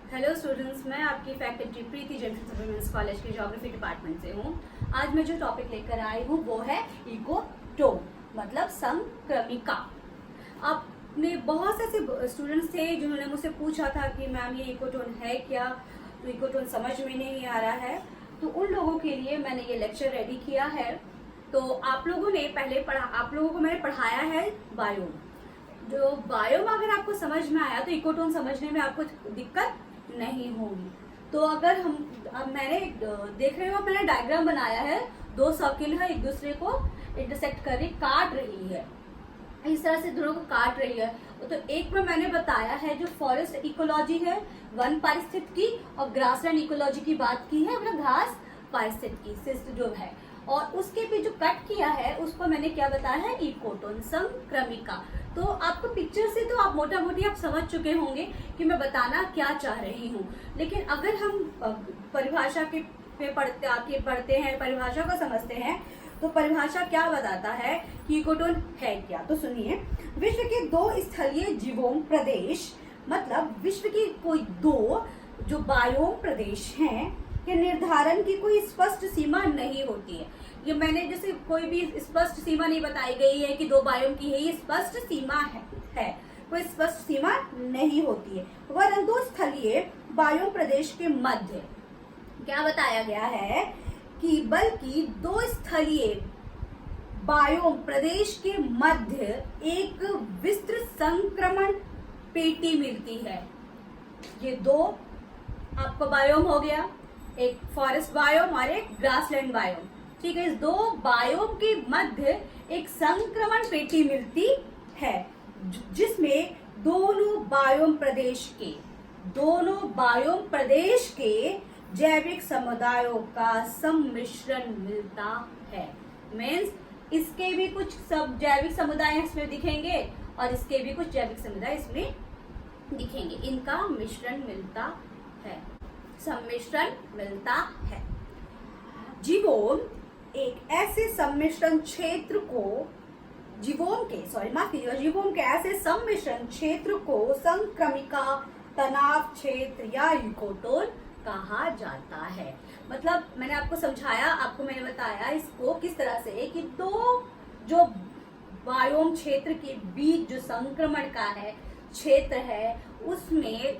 Hello students, मैं आपकी faculty प्रीति junction women's college के ज्योग्राफी डिपार्टमेंट से हूँ। आज मैं जो टॉपिक लेकर आई हूँ वो है इकोटोन, मतलब संक्रमिका। आपने बहुत से ऐसे स्टूडेंट्स थे जिन्होंने मुझसे पूछा था कि मैम ये इकोटोन है क्या, तो इकोटोन समझ में नहीं आ रहा है। तो उन लोगों के लिए मैंने ये लेक्चर रेडी किया है। तो आप लोगों को मैंने पढ़ाया है बायोम। जो बायोम अगर आपको समझ में आया तो इकोटोन समझने में आपको दिक्कत नहीं होगी। तो अगर अब मैंने देख रहे हो, मैंने डायग्राम बनाया है। दो सर्किल है, एक दूसरे को इंटरसेक्ट कर रही, काट रही है, इस तरह से दोनों को काट रही है। तो एक में मैंने बताया है जो फॉरेस्ट इकोलॉजी है, वन पारिस्थितिकी, और ग्रासलैंड इकोलॉजी की बात की है, मतलब घास पारिस्थितिकी जो है। और उसके भी जो कट किया है उसको मैंने क्या बताया है, इकोटोन, संक्रमिका। तो आपको पिक्चर से तो आप मोटा मोटी आप समझ चुके होंगे कि मैं बताना क्या चाह रही हूँ। लेकिन अगर हम परिभाषा के पे पढ़ते हैं, परिभाषा को समझते हैं, तो परिभाषा क्या बताता है कि इकोटोन है क्या। तो सुनिए, विश्व के दो स्थलीय जीवोम प्रदेश, मतलब विश्व की कोई दो जो बायोम प्रदेश हैं के निर्धारण की कोई स्पष्ट सीमा नहीं होती है। ये मैंने जैसे कोई भी स्पष्ट सीमा नहीं बताई गई है कि दो बायोम की है, ये स्पष्ट सीमा है, कोई स्पष्ट सीमा नहीं होती है। वरन दो स्थलीय बायोम प्रदेश के मध्य क्या बताया गया है कि बल्कि दो स्थलीय बायोम प्रदेश के मध्य एक विस्तृत संक्रमण पेटी मिलती है। ये दो आपको बायोम हो गया, एक फॉरेस्ट बायोम और एक ग्रासलैंड बायोम। ठीक है, इस दो बायोम के मध्य एक संक्रमण पेटी मिलती है जिसमें दोनों बायोम प्रदेश के जैविक समुदायों का सम्मिश्रण मिलता है। मीन्स इसके भी कुछ जैविक समुदाय इसमें दिखेंगे और इसके भी कुछ जैविक समुदाय इसमें दिखेंगे, इनका मिश्रण मिलता है, सम्मिश्रण मिलता है। जीवोम एक ऐसे सम्मिश्रण क्षेत्र को जीवोम के ऐसे सम्मिश्रण क्षेत्र को संक्रमिका, तनाव क्षेत्र या इकोटोन कहा जाता है। मतलब मैंने आपको समझाया, आपको मैंने बताया इसको किस तरह से कि दो जो बायोम क्षेत्र के बीच जो संक्रमण का है क्षेत्र है, उसमें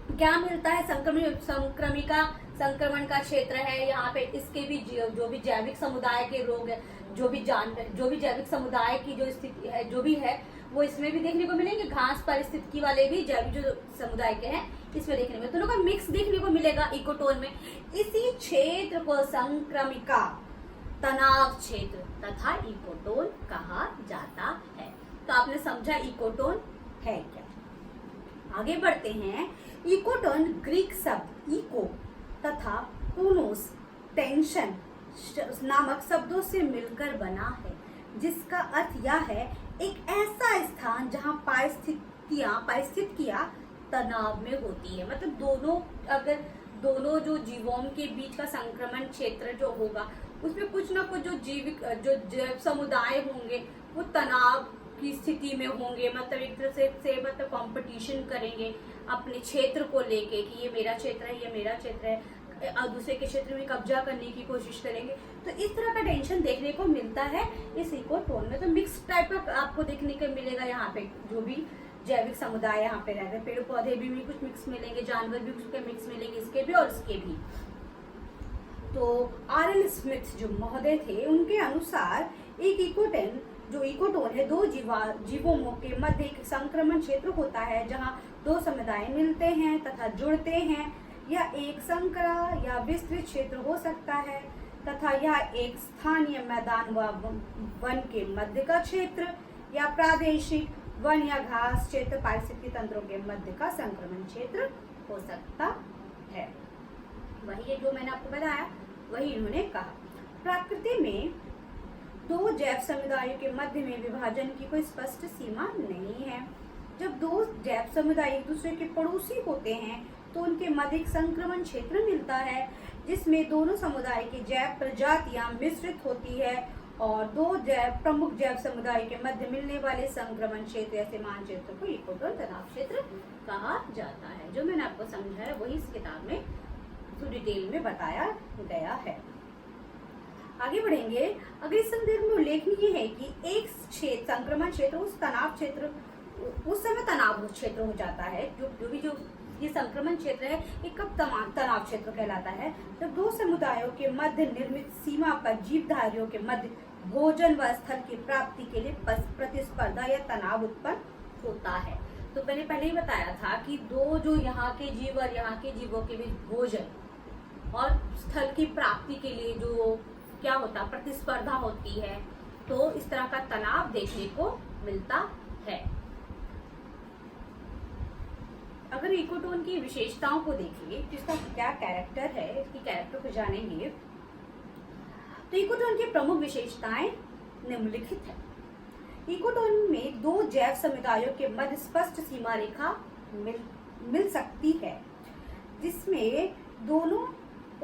क्या मिलता है, संक्रमिका संक्रमण का क्षेत्र है। यहाँ पे इसके भी जो भी जैविक समुदाय के रोग है, जो भी जैविक समुदाय की जो स्थिति है, जो भी है, वो इसमें भी देखने को मिलेंगे। घास पारिस्थितिकी वाले भी जैविक जो समुदाय के हैं इसमें देखने को, दोनों का मिक्स देखने को मिलेगा इकोटोन में। इसी क्षेत्र को संक्रमिका, तनाव क्षेत्र तथा इकोटोन कहा जाता है। तो आपने समझा इकोटोन है क्या। आगे बढ़ते हैं। इकोटोन ग्रीक शब्द इको तथा टोनोस, टेंशन नामक शब्दों से मिलकर बना है, जिसका अर्थ यह है एक ऐसा स्थान जहां पारिस्थितिकियां तनाव में होती है। मतलब दोनों जो जीवों के बीच का संक्रमण क्षेत्र जो होगा, उसमें कुछ ना कुछ जो जैव समुदाय होंगे वो तनाव की स्थिति में होंगे। मतलब एक तरह से मतलब कंपटीशन करेंगे अपने क्षेत्र को लेके कि ये मेरा क्षेत्र है, ये मेरा क्षेत्र है, और दूसरे के क्षेत्र में कब्जा करने की कोशिश करेंगे। तो इस तरह का टेंशन देखने को मिलता है इस इकोटोन में। तो मिक्स टाइप का आपको देखने को मिलेगा। यहाँ पे जो भी जैविक समुदाय यहाँ पे रहते हैं, पेड़ पौधे भी कुछ मिक्स मिलेंगे, जानवर भी उसके मिक्स मिलेंगे, इसके भी और इसके भी। तो आर.एल. स्मिथ जो महोदय थे, उनके अनुसार एक इकोटोन है दो जीवों के मध्य एक संक्रमण क्षेत्र होता है जहां दो समुदाय मिलते हैं तथा जुड़ते हैं। यह एक संकरा या विस्तृत क्षेत्र हो सकता है तथा यह एक स्थानीय मैदान व वन के मध्य का क्षेत्र या प्रादेशिक वन या घास क्षेत्र पारिस्थितिक तंत्रों के मध्य का संक्रमण क्षेत्र हो सकता है। वही जो मैंने आपको बताया वही इन्होंने कहा। प्रकृति में दो जैव समुदायों के मध्य में विभाजन की कोई स्पष्ट सीमा नहीं है। जब दो जैव समुदाय एक दूसरे के पड़ोसी होते हैं तो उनके मध्य एक संक्रमण क्षेत्र मिलता है जिसमें दोनों समुदाय की जैव प्रजातियां मिश्रित होती है और दो प्रमुख जैव समुदाय के मध्य मिलने वाले संक्रमण क्षेत्र या सीमांत क्षेत्र को इकोटोन तनाव क्षेत्र कहा जाता है। जो मैंने आपको समझाया वही इस किताब में तो डिटेल में बताया गया है। आगे बढ़ेंगे। अगर इस संदर्भ में उल्लेखनीय है कि एक क्षेत्र संक्रमण क्षेत्र उस तनाव क्षेत्र उस समय तनाव क्षेत्र हो जाता है, जो ये संक्रमण क्षेत्र है ये कब तनाव क्षेत्र कहलाता है, जब दो समुदायों के मध्य निर्मित सीमा पर जीवधारियों के मध्य भोजन व स्थल की प्राप्ति के लिए प्रतिस्पर्धा या तनाव उत्पन्न होता है। तो मैंने पहले ही बताया था कि दो जो यहाँ के जीव और यहाँ के जीवों के बीच भोजन और स्थल की प्राप्ति के लिए जो क्या होता है प्रतिस्पर्धा होती है, तो इस तरह का तनाव देखने को मिलता है। अगर इकोटोन की विशेषताओं को देखें, जिसका क्या कैरेक्टर है, इसकी कैरेक्टर को जानेंगे, तो इकोटोन की प्रमुख विशेषताएं निम्नलिखित है। इकोटोन में दो जैव समुदायों के मध्य स्पष्ट सीमा रेखा मिल सकती है, जिसमें दोनों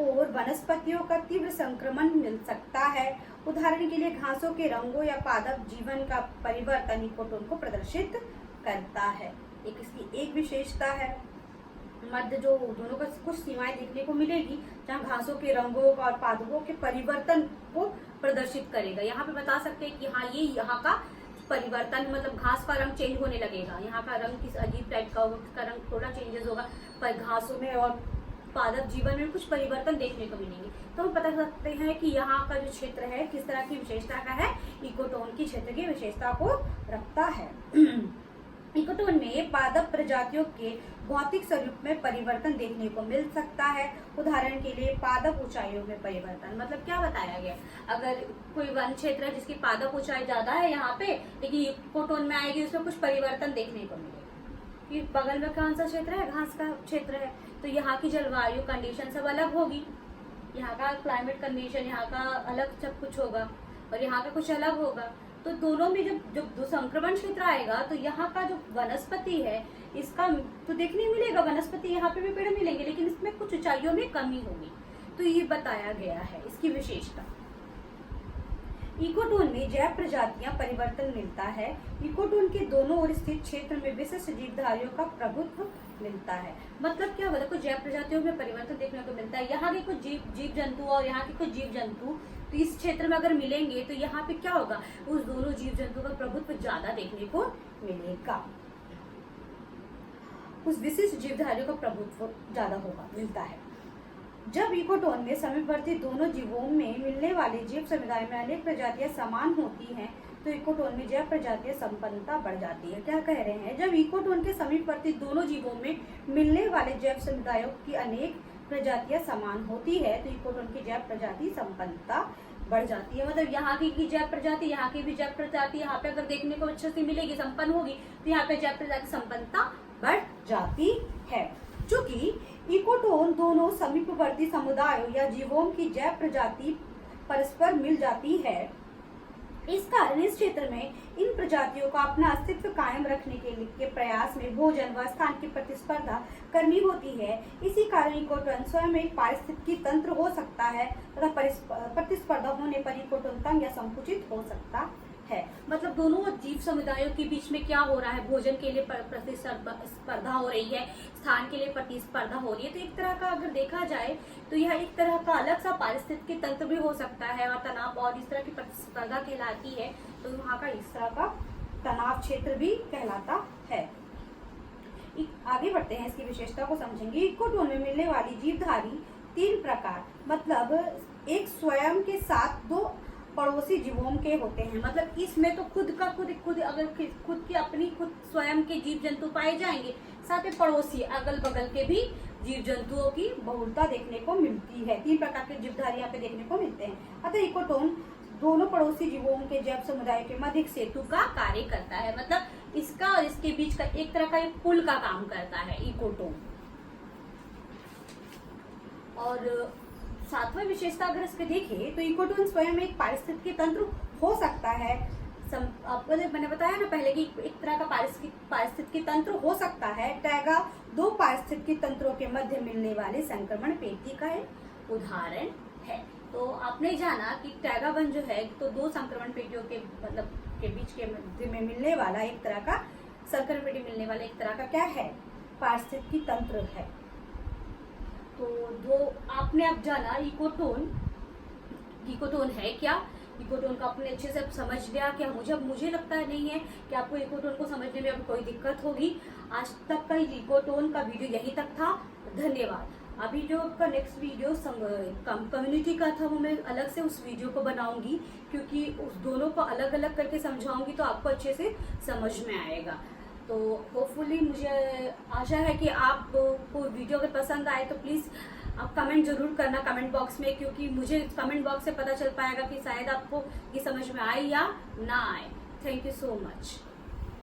और वनस्पतियों का तीव्र संक्रमण मिल सकता है। उदाहरण के लिए घासों के रंगों या पादप जीवन का परिवर्तन इकोटोन को प्रदर्शित करता है। इसकी एक विशेषता है, मध्य जो दोनों का कुछ सीमाएं देखने को मिलेगी, जहाँ घासों के रंगों का और पादपों के परिवर्तन को प्रदर्शित करेगा। यहाँ पे बता सकते हैं कि हाँ ये यहाँ का परिवर्तन मतलब घास का रंग चेंज होने लगेगा, यहाँ का रंग किस अजीब टाइप का होगा, उसका रंग थोड़ा चेंजेस होगा, पर घासों में और पादप जीवन में कुछ परिवर्तन देखने को मिलेंगे। तो हम बता सकते हैं कि यहाँ का जो क्षेत्र है किस तरह की विशेषता का है, इकोटोन की क्षेत्र की विशेषता को रखता है। इकोटोन में पादप प्रजातियों के भौतिक स्वरूप में परिवर्तन देखने को मिल सकता है। उदाहरण के लिए पादप ऊंचाइयों में परिवर्तन, मतलब क्या बताया गया, अगर कोई वन क्षेत्र है जिसकी पादप ऊंचाई ज्यादा है यहाँ पे, लेकिन इकोटोन में आएगी उसमें कुछ परिवर्तन देखने को मिलेगा। कि बगल में कौन सा क्षेत्र है, घास का क्षेत्र है, तो यहाँ की जलवायु कंडीशन सब अलग होगी, यहाँ का क्लाइमेट कंडीशन यहाँ का अलग सब कुछ होगा और यहाँ का कुछ अलग होगा। तो दोनों में जब संक्रमण क्षेत्र आएगा तो यहाँ का जो वनस्पति है इसका तो देखने मिलेगा, वनस्पति यहाँ पे भी पेड़ मिलेंगे, लेकिन इसमें कुछ ऊंचाइयों में कमी होगी। तो ये बताया गया है इसकी विशेषता। इकोटोन में जैव प्रजातियां परिवर्तन मिलता है। इकोटोन के दोनों ओर स्थित क्षेत्र में विशिष्ट जीवधारियों का प्रभुत्व मिलता है। मतलब क्या बोला, कुछ जैव प्रजातियों में परिवर्तन देखने को मिलता है। यहाँ के कुछ जीव जंतु और यहाँ के कुछ जीव जंतु तो इस क्षेत्र में अगर मिलेंगे तो यहाँ पे क्या होगा, उस दोनों जीव जंतु का प्रभुत्व ज्यादा देखने को मिलेगा, उस विशिष्ट जीवधारियों का प्रभुत्व ज्यादा मिलता है। जब इकोटोन में समीपवर्ती दोनों जीवों में मिलने वाले जीव समुदाय में अनेक प्रजातियां समान होती हैं, तो इकोटोन में जैव प्रजातियां संपन्नता बढ़ जाती है। क्या कह रहे हैं, जब इकोटोन के समीपवर्ती दोनों जीवों में मिलने वाले जैव समुदायों की अनेक प्रजातियां समान होती है, तो इकोटोन की जैव प्रजाति संपन्नता बढ़ जाती है। मतलब यहाँ की जैव प्रजाति, यहाँ की भी जैव प्रजाति यहाँ पे अगर देखने को अच्छे से मिलेगी, संपन्न होगी, तो यहाँ पे जैव प्रजाति संपन्नता बढ़ जाती है। चूंकि इकोटोन दोनों समीपवर्ती समुदायों या जीवों की जैव प्रजाति परस्पर मिल जाती है, इस कारण इस क्षेत्र में इन प्रजातियों का अपना अस्तित्व कायम रखने के प्रयास में भोजन व स्थान की प्रतिस्पर्धा करनी होती है। इसी कारण इकोटोन स्वयं एक पारिस्थितिकी तंत्र हो सकता है तथा प्रतिस्पर्धा होने पर इकोटोन तंग या संकुचित हो सकता है। मतलब दोनों जीव समुदायों के बीच में क्या हो रहा है, भोजन के लिए प्रतिस्पर्धा हो रही है, स्थान के लिए प्रतिस्पर्धा हो रही है। तो एक तरह का अगर देखा जाए तो यह एक तरह का अलग सा पारिस्थितिकी तंत्र भी हो सकता है और तनाव और इस तरह की प्रतिस्पर्धा कहलाती है, तो वहाँ का इस तरह का तनाव क्षेत्र भी कहलाता है। आगे बढ़ते हैं, इसकी विशेषता को समझेंगे। इकोटोन में मिलने वाली जीवधारी तीन प्रकार, मतलब एक स्वयं के साथ दो पड़ोसी जीवों के होते हैं। मतलब इसमें तो खुद अगर खुद की अपनी स्वयं के जीव जंतु पाए जाएंगे, साथ में पड़ोसी अगल बगल के भी जीव जंतुओं की बहुलता देखने को मिलती है। तीन प्रकार के जीवधारी यहाँ पे देखने को मिलते हैं। अतः इकोटोन दोनों पड़ोसी जीवों के जैव समुदाय के मध्य एक सेतु का कार्य करता है। मतलब इसका और इसके बीच का एक तरह का एक पुल का काम करता है इकोटोन। और सातवां विशेषता अगर इसके देखें तो इकोटोन स्वयं एक पारिस्थितिकी तंत्र हो सकता है। आपको मैंने बताया ना पहले कि एक तरह का पारिस्थितिकी तंत्र हो सकता है। टैगा दो पारिस्थितिकी तंत्रों के मध्य मिलने वाले संक्रमण पेटी का है उदाहरण है। तो आपने जाना कि टैगावन जो है तो दो संक्रमण पेटियों के मतलब के बीच के मध्य में मिलने वाला एक तरह का संक्रमण पेटी मिलने वाला एक तरह का क्या है, पारिस्थितिकी तंत्र है। तो दो आपने अब जाना इकोटोन है क्या, इकोटोन का आपने अच्छे से समझ लिया क्या। मुझे लगता है नहीं है कि आपको इकोटोन को समझने में अब कोई दिक्कत होगी। आज तक का इकोटोन का वीडियो यहीं तक था। धन्यवाद। अभी जो आपका नेक्स्ट वीडियो कम्युनिटी का था वो मैं अलग से उस वीडियो को बनाऊंगी, क्योंकि उस दोनों को अलग अलग करके समझाऊंगी तो आपको अच्छे से समझ में आएगा। तो होपफुली मुझे आशा है कि आपको वीडियो अगर पसंद आए तो प्लीज़ आप कमेंट जरूर करना कमेंट बॉक्स में, क्योंकि मुझे कमेंट बॉक्स से पता चल पाएगा कि शायद आपको ये समझ में आए या ना आए। Thank you so much.